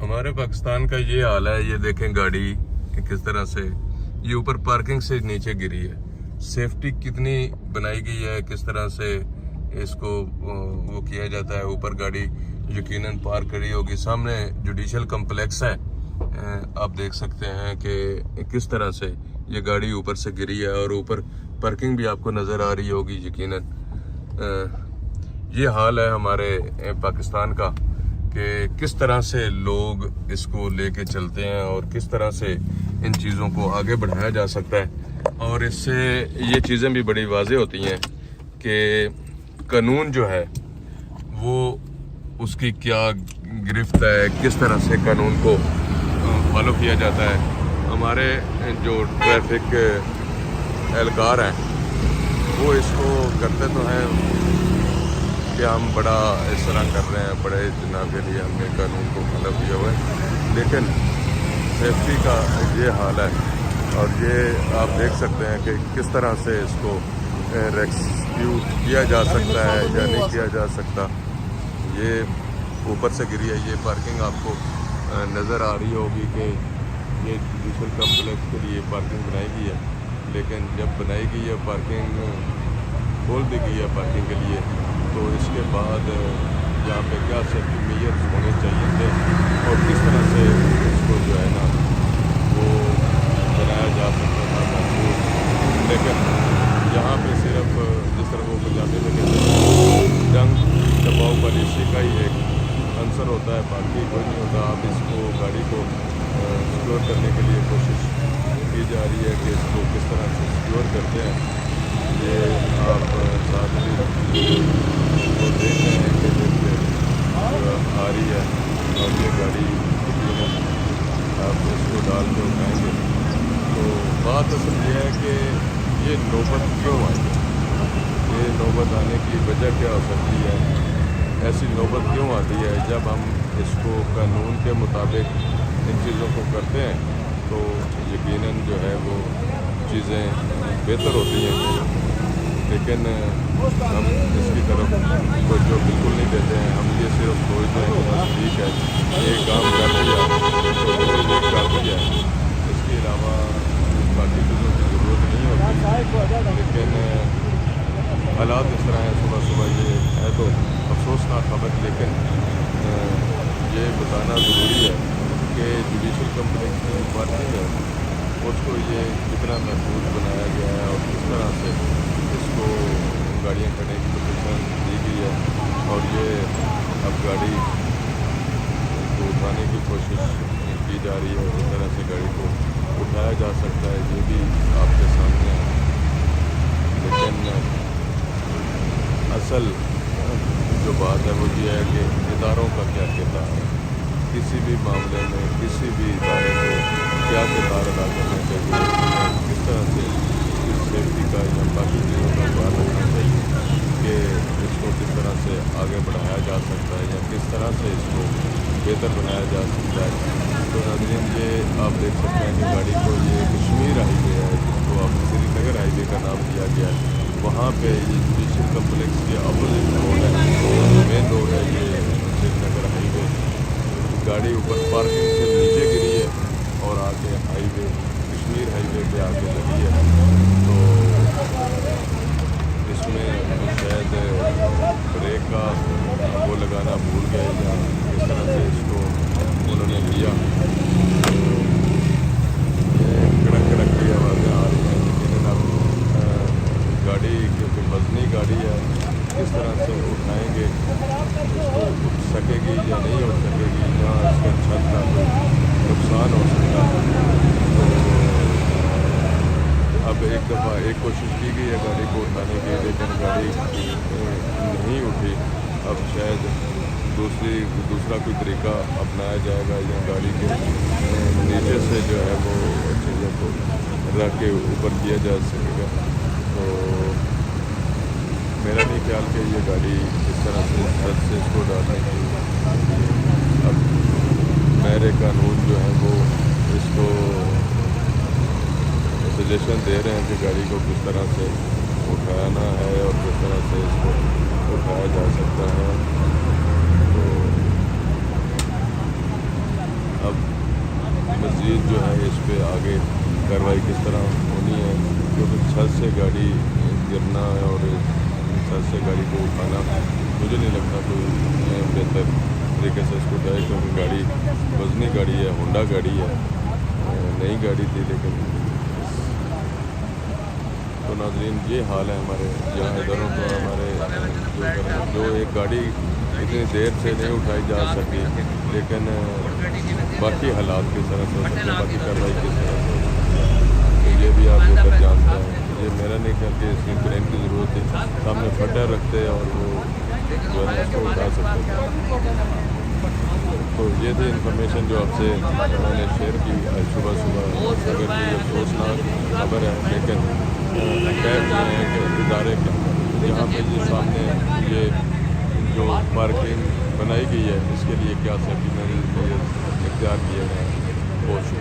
हमारे पाकिस्तान का ये हाल है। ये देखें गाड़ी कि किस तरह से ये ऊपर पार्किंग से नीचे गिरी है। सेफ्टी कितनी बनाई गई है, किस तरह से इसको वो किया जाता है। ऊपर गाड़ी यकीनन पार्क करी होगी। सामने जुडिशल कम्प्लेक्स है, आप देख सकते हैं कि किस तरह से ये गाड़ी ऊपर से गिरी है और ऊपर पार्किंग भी आपको नज़र आ रही होगी यकीनन। ये हाल है हमारे पाकिस्तान का कि किस तरह से लोग इसको लेके चलते हैं और किस तरह से इन चीज़ों को आगे बढ़ाया जा सकता है। और इससे ये चीज़ें भी बड़ी वाज़ेह होती हैं कि कानून जो है वो उसकी क्या गिरफ्त है, किस तरह से कानून को फॉलो किया जाता है। हमारे जो ट्रैफिक एहलकार हैं वो इसको करते तो हैं कि हम बड़ा इस तरह कर रहे हैं, बड़े जनाब के लिए हमने कानून को फॉलो किया हुआ है, लेकिन सेफ्टी का ये हाल है। और ये आप देख सकते हैं कि किस तरह से इसको रेस्क्यू किया जा सकता है या नहीं किया जा सकता। ये ऊपर से गिरी है। ये पार्किंग आपको नज़र आ रही होगी कि ये जुडिशल कम्प्लेक्स के लिए पार्किंग बनाई गई है, लेकिन जब बनाई गई है पार्किंग खोल दी गई है पार्किंग के लिए, तो इसके बाद यहाँ पे क्या सेफ्टी मेजर्स होने चाहिए थे और किस तरह से इसको जो है ना वो बनाया जा सकता था महफूज। लेकिन यहाँ पे सिर्फ जिस तरह वो पंजाबी में कहते हैं जंग दबाव पॉलिसी का ही एक आंसर होता है, बाकी कोई नहीं होता। आप इसको गाड़ी को सिक्योर करने के लिए कोशिश की जा रही है कि इसको किस तरह से सिक्योर करते हैं। ये आप साथ ही तो देख रहे हैं कि जैसे आ रही है और ये गाड़ी आप इसको डाल के उठाएंगे। तो बात असल ये है कि ये नौबत क्यों आई है, ये नौबत आने की वजह क्या हो सकती है। ऐसी नौबत क्यों आती है जब हम इसको कानून के मुताबिक इन चीज़ों को करते हैं तो यकीनन जो है वो चीज़ें बेहतर होती हैं, लेकिन हम इसकी तरफ जो बिल्कुल नहीं देते हैं। हम ये सिर्फ सोचते हैं कि बस ठीक है एक काम कर दिया तो कर दिया, इसके अलावा बाकी चीज़ों की ज़रूरत नहीं होती। लेकिन हालात इस तरह हैं, सुबह सुबह ये है तो अफसोसनाक खबर, लेकिन ये बताना ज़रूरी है कि जुडिशल कम्प्लेक्स की पार्किंग है उसको ये कितना महफूज बनाया गया है और किस तरह से इसको गाड़ियाँ करने की परमिशन दी गई है। और ये अब गाड़ी को उठाने की कोशिश की जा रही है, किस तरह से गाड़ी को उठाया जा सकता है ये भी आपके सामने है। लेकिन असल जो बात है वो ये है कि इदारों का क्या किरदार है, किसी भी मामले में किसी भी इदारे को क्या किरदार अदा करना चाहिए, किस तरह से इस सेफ्टी का या बाकी चीज़ों का ख्याल रखना चाहिए कि इसको किस तरह से आगे बढ़ाया जा सकता है या किस तरह से इसको बेहतर बनाया जा सकता है। तो नाज़रीन ये आप देख सकते हैं कि गाड़ी को ये कश्मीर हाईवे है जिसको अब श्रीनगर हाईवे का नाम दिया गया है, वहाँ पे ये जुडिशल कम्प्लेक्स के अपोजिट रोड है, मेन रोड है ये श्रीनगर हाईवे। गाड़ी ऊपर पार्किंग से नीचे गिरी है और आगे हाईवे कश्मीर हाईवे पे आके लगी है। तो इसमें शायद ब्रेक का वो लगाना भूल गए या किस तरह से इसको उन्होंने किया। तो ये कड़क कड़क की आवाज़ें आ रही हैं, लेकिन अब गाड़ी क्योंकि वज़नी गाड़ी है किस तरह से उठाएंगे, इसको उठ सकेगी या नहीं उठ सकेगी, या इसके छत का कोई नुकसान हो सकता है। तो अब एक दफ़ा एक कोशिश की गई है गाड़ी को उठाने की, लेकिन गाड़ी नहीं उठी। अब शायद दूसरा कोई तरीका अपनाया जाएगा या गाड़ी के नीचे से जो है वो चीज़ों को रख के ऊपर किया जा सकेगा। तो मेरा नहीं ख्याल कि ये गाड़ी इस तरह से छत से इसको डालने की। अब मेरे कानून जो है वो इसको सजेशन दे रहे हैं कि गाड़ी को किस तरह से उठाना है और किस तरह से इसको उठाया जा सकता है। तो اب مزید جو ہے اس پہ آگے کارروائی کس طرح ہونی ہے، کیونکہ چھت سے گاڑی گرنا اور چھت سے گاڑی کو اٹھانا مجھے نہیں لگتا کوئی بہتر طریقے سے اس کو جائے، کیونکہ گاڑی وزنی گاڑی ہے، ہونڈا گاڑی ہے، نئی گاڑی تھی لیکن تو ناظرین یہ حال ہے ہمارے یہاں ادھروں کو ہمارے جو ایک گاڑی اتنی دیر سے نہیں اٹھائی جا سکی، لیکن باقی حالات کس طرح سے ہو سکتے ہیں، باقی کارروائی کس طرح سے ہو سکتی ہے تو یہ بھی آپ اوپر جانتے ہیں۔ یہ میرا نہیں خیال کہ اس میں کرین کی ضرورت تھی، سامنے فٹر رکھتے اور وہ جو ہے اس کو اٹھا سکتے تھے۔ تو یہ تھی انفارمیشن جو آپ سے میں نے شیئر کی صبح اگر کوئی افسوسناک خبر ہے، لیکن خیر یہ ہے کہ ادارے کے جہاں پہ یہ سامنے یہ جو پارکنگ بنائی گئی ہے اس کے لیے کیا سیفٹی میجرز اختیار کیے گئے ہیں، بہت شکریہ۔